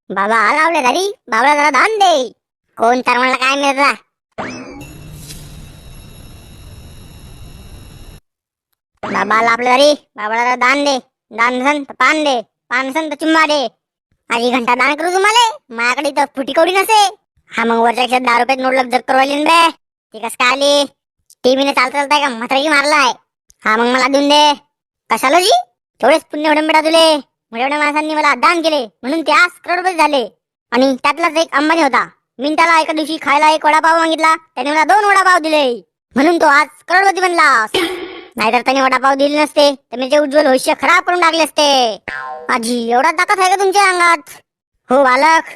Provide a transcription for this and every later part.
बाबा आला आपल्या घरी, बाबाला जरा दान दे. कोण तर म्हणला काय मिळत. बाबा आला आपल्या घरी, बाबाला जरा दान दे. दान नसन तर पान दे, पान नसन तर चुम्मा दे. आधी घंटा दान करू तुम्हाला, माझ्याकडे तर फुटी कवडी नसे. हा मग वरच्या 10 रुपयात नोट लग जग करवायली बे. ती कस काय आली? टीव्हीने चालताय का म्हातारी मारलाय? हा मग मला देऊन दे. कशाला जी? तेवढेच पुण्य होणं बेटा तुले. एवढ्या माणसांनी मला दान केले म्हणून ते आज करोडपती झाले. आणि त्यातलाच एक अंबानी होता. मी त्याला एका दिवशी खायला एक वडापाव मागितला, त्याने मला 2 वडापाव दिले, म्हणून तो आज करोडपती बनला. नाहीतर त्याने वडापाव दिले नसते तर मी ते उज्ज्वल भविष्य खराब करून टाकले असते. आजी एवढा ताकद आहे का तुमच्या अंगात? हो बालक.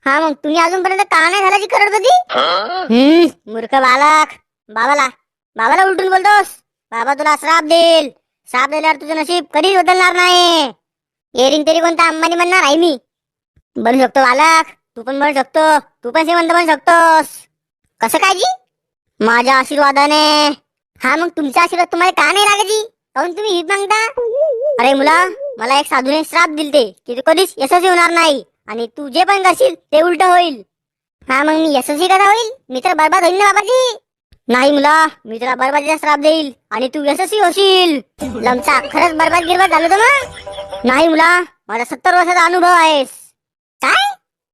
हा मग तुम्ही अजूनपर्यंत का नाही झाला जी करोडपती? मूर्ख बालक. बाबाला बाबाला उलटून बोलतोस? बाबा तुला श्राप देईल. श्राप दिल्यावर तुझं नशीब कधीच बदलणार नाही. एरिंग तरी कोणता अंबानी बनणार आहे मी? बनू शकतो बालक, तू पण बनू शकतो. तू पण श्रीमंत बनू शकतोस. कसं काय जी? माझ्या आशीर्वादाने. हा मग तुमचा आशीर्वाद तुम्हाला का नाही लागत जी? काहून तुम्ही ही मागता? अरे मुला, मला एक साधूने श्राप दिलते की तू कधीच यशस्वी होणार नाही आणि तू जे पण करशील ते उलट होईल. हा मग मी यशस्वी कसा होईल? मी तर बरबाद होईल ना बाबाजी. नाही मुला, मी तुला बरबादीचा श्राप देईल आणि तू यशस्वी होशील. लमचा खरंच बरबाद गिरबाद झालो तर मग? नाही मुला, माझा 70 वर्षाचा अनुभव आहेस. काय?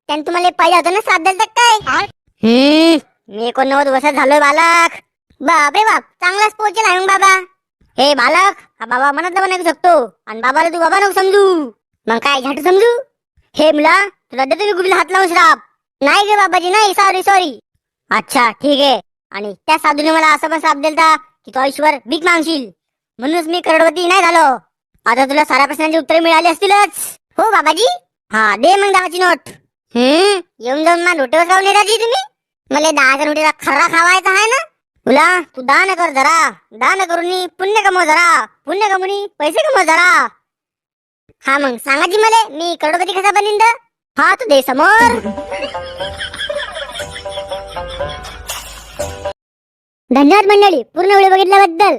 त्याने तुम्हाला पाहिजे होतं ना श्राप द्यायला काय? मी 89 वर्षात झालोय बालक. बापरे बाप, चांगलाच पोहोचेल आहे मग बाबा. हे बालक, हा बाबा मनातला पण ऐकू शकतो आणि बाबाला तू बाबा नको समजू. मग काय झाट समजू? हे मुला, तुला देतो मी गुबीला हात लावून श्राप. नाही गे बाबाजी नाही, सॉरी सॉरी. अच्छा ठीक आहे. आणि त्या साधूने मला असं पण श्राप दिलता की तू आयुष्यभर भीक मागशील, म्हणूनच मी करोडपती नाही झालो. आता तुला साऱ्या प्रश्नांची उत्तरे मिळाली असतीलच. हो बाबाजी. हा दे मग 10ची नोट. येऊन जाऊन मा रोटीवर जाऊन येताची तुम्ही. मला 10च्या नोटीचा खर्रा खावायचा आहे ना. तुला तू दान कर जरा. दान करून पुण्य कमव जरा. पुण्य कमवून पैसे कमव जरा. हा मग सांगा जी मला, मी करोडपती कसा बनीन? हात दे समोर. धन्यवाद मंडळी, पूर्ण व्हिडिओ बघितल्याबद्दल.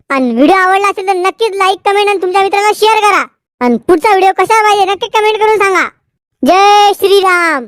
आणि व्हिडिओ आवडला असेल तर नक्कीच लाईक, कमेंट आणि तुमच्या मित्रांना शेअर करा. आणि पुढचा व्हिडिओ कसा पाहिजे नक्की कमेंट करून सांगा. जय श्रीराम.